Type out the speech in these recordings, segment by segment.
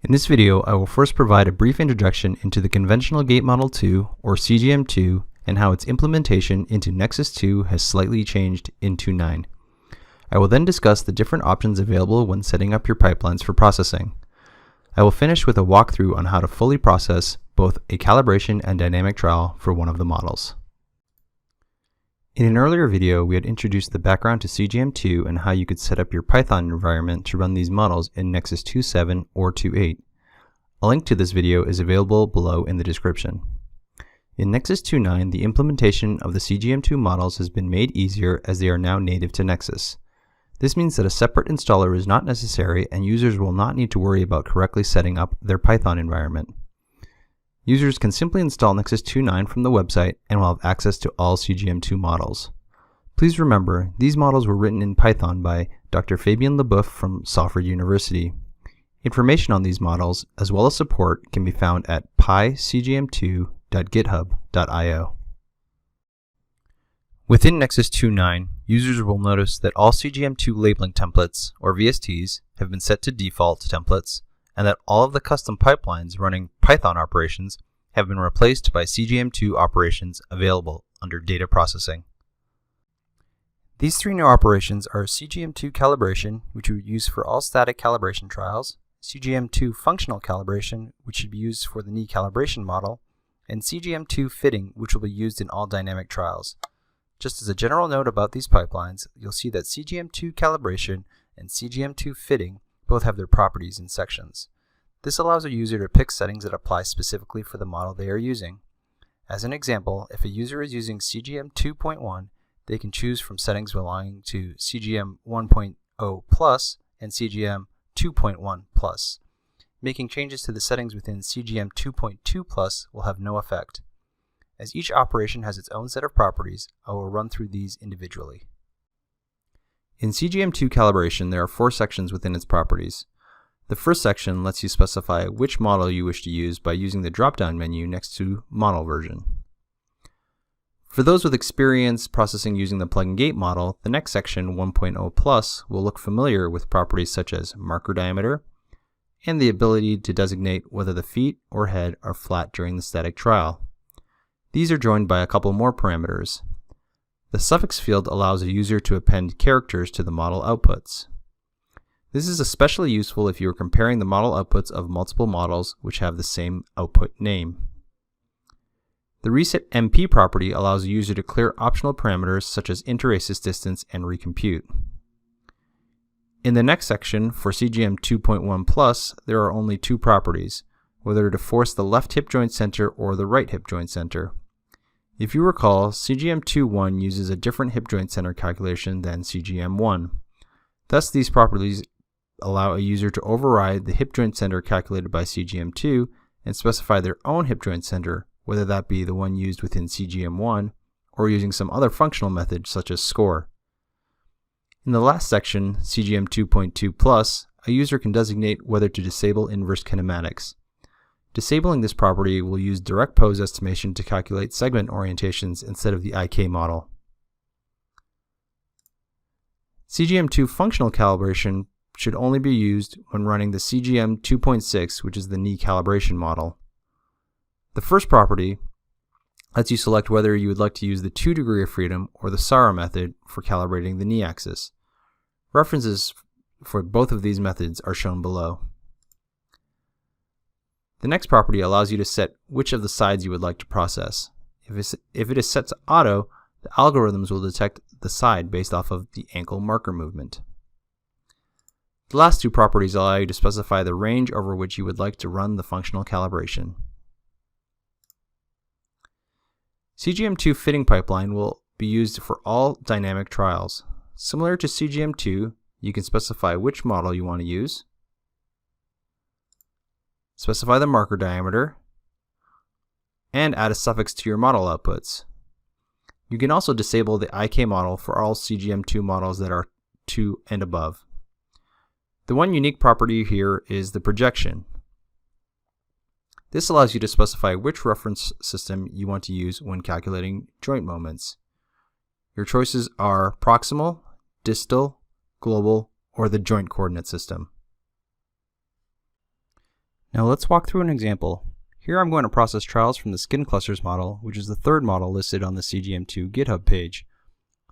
In this video, I will first provide a brief introduction into the Conventional Gait Model 2, or CGM2, and how its implementation into Nexus 2 has slightly changed in 2.9. I will then discuss the different options available when setting up your pipelines for processing. I will finish with a walkthrough on how to fully process both a calibration and dynamic trial for one of the models. In an earlier video, we had introduced the background to CGM2 and how you could set up your Python environment to run these models in Nexus 2.7 or 2.8. A link to this video is available below in the description. In Nexus 2.9, the implementation of the CGM2 models has been made easier as they are now native to Nexus. This means that a separate installer is not necessary and users will not need to worry about correctly setting up their Python environment. Users can simply install Nexus 2.9 from the website and will have access to all CGM2 models. Please remember, these models were written in Python by Dr. Fabien Leboeuf from Salford University. Information on these models, as well as support, can be found at pycgm2.github.io. Within Nexus 2.9, users will notice that all CGM2 labeling templates, or VSTs, have been set to default templates, and that all of the custom pipelines running Python operations have been replaced by CGM2 operations available under data processing. These three new operations are CGM2 calibration, which we would use for all static calibration trials, CGM2 functional calibration, which should be used for the knee calibration model, and CGM2 fitting, which will be used in all dynamic trials. Just as a general note about these pipelines, you'll see that CGM2 calibration and CGM2 fitting both have their properties in sections. This allows a user to pick settings that apply specifically for the model they are using. As an example, if a user is using CGM 2.1, they can choose from settings belonging to CGM 1.0 Plus and CGM 2.1 Plus. Making changes to the settings within CGM 2.2 Plus will have no effect. As each operation has its own set of properties, I will run through these individually. In CGM2 calibration, there are 4 sections within its properties. The first section lets you specify which model you wish to use by using the drop-down menu next to Model Version. For those with experience processing using the plug-in gait model, the next section, 1.0 Plus, will look familiar with properties such as marker diameter and the ability to designate whether the feet or head are flat during the static trial. These are joined by a couple more parameters. The suffix field allows a user to append characters to the model outputs. This is especially useful if you are comparing the model outputs of multiple models which have the same output name. The reset MP property allows a user to clear optional parameters such as interaces distance and recompute. In the next section, for CGM 2.1 Plus, there are only 2 properties, whether to force the left hip joint center or the right hip joint center. If you recall, CGM 2.1 uses a different hip joint center calculation than CGM 1. Thus, these properties allow a user to override the hip joint center calculated by CGM 2 and specify their own hip joint center, whether that be the one used within CGM 1 or using some other functional method such as score. In the last section, CGM 2.2 Plus, a user can designate whether to disable inverse kinematics. Disabling this property will use direct pose estimation to calculate segment orientations instead of the IK model. CGM2 functional calibration should only be used when running the CGM 2.6, which is the knee calibration model. The first property lets you select whether you would like to use the 2 degree of freedom or the SARA method for calibrating the knee axis. References for both of these methods are shown below. The next property allows you to set which of the sides you would like to process. If it is set to auto, the algorithms will detect the side based off of the ankle marker movement. The last 2 properties allow you to specify the range over which you would like to run the functional calibration. CGM2 fitting pipeline will be used for all dynamic trials. Similar to CGM2, you can specify which model you want to use, specify the marker diameter, and add a suffix to your model outputs. You can also disable the IK model for all CGM2 models that are 2 and above. The one unique property here is the projection. This allows you to specify which reference system you want to use when calculating joint moments. Your choices are proximal, distal, global, or the joint coordinate system. Now let's walk through an example. Here I'm going to process trials from the skin clusters model, which is the third model listed on the CGM2 GitHub page.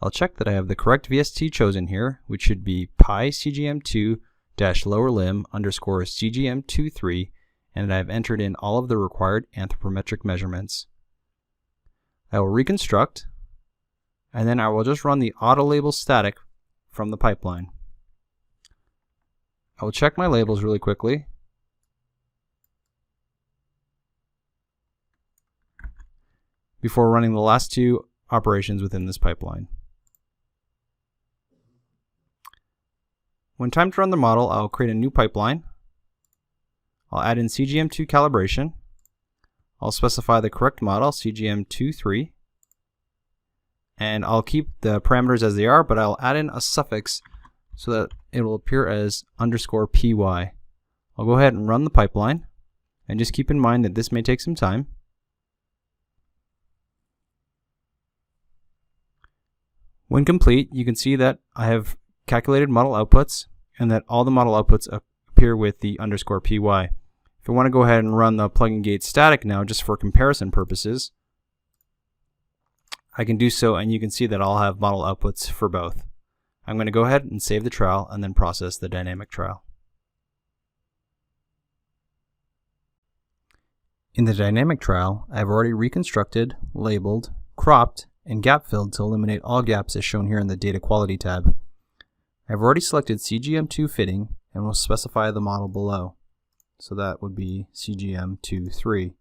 I'll check that I have the correct VST chosen here, which should be pi-cgm2-lower-limb_cgm23, and that I've entered in all of the required anthropometric measurements. I will reconstruct, and then I will just run the auto label static from the pipeline. I will check my labels really quickly. Before running the last two operations within this pipeline. When time to run the model, I'll create a new pipeline. I'll add in CGM2 calibration. I'll specify the correct model, CGM23. And I'll keep the parameters as they are, but I'll add in a suffix so that it will appear as _py. I'll go ahead and run the pipeline, and just keep in mind that this may take some time. When complete, you can see that I have calculated model outputs and that all the model outputs appear with the _py. If I want to go ahead and run the plugin gate static now just for comparison purposes, I can do so, and you can see that I'll have model outputs for both. I'm going to go ahead and save the trial and then process the dynamic trial. In the dynamic trial, I've already reconstructed, labeled, cropped, and gap filled to eliminate all gaps as shown here in the Data Quality tab. I've already selected CGM2 fitting and will specify the model below. So that would be CGM23.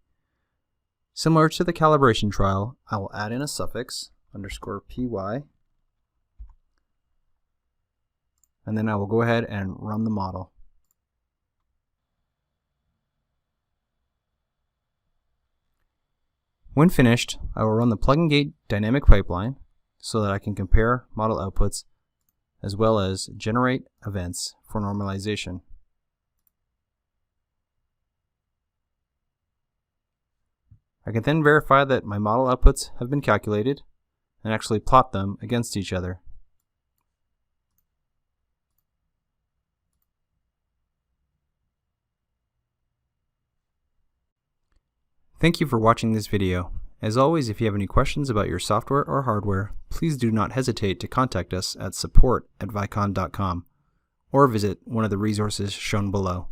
Similar to the calibration trial, I will add in a suffix, _py, and then I will go ahead and run the model. When finished, I will run the plugin gate dynamic pipeline so that I can compare model outputs as well as generate events for normalization. I can then verify that my model outputs have been calculated and actually plot them against each other. Thank you for watching this video. As always, if you have any questions about your software or hardware, please do not hesitate to contact us at support@vicon.com or visit one of the resources shown below.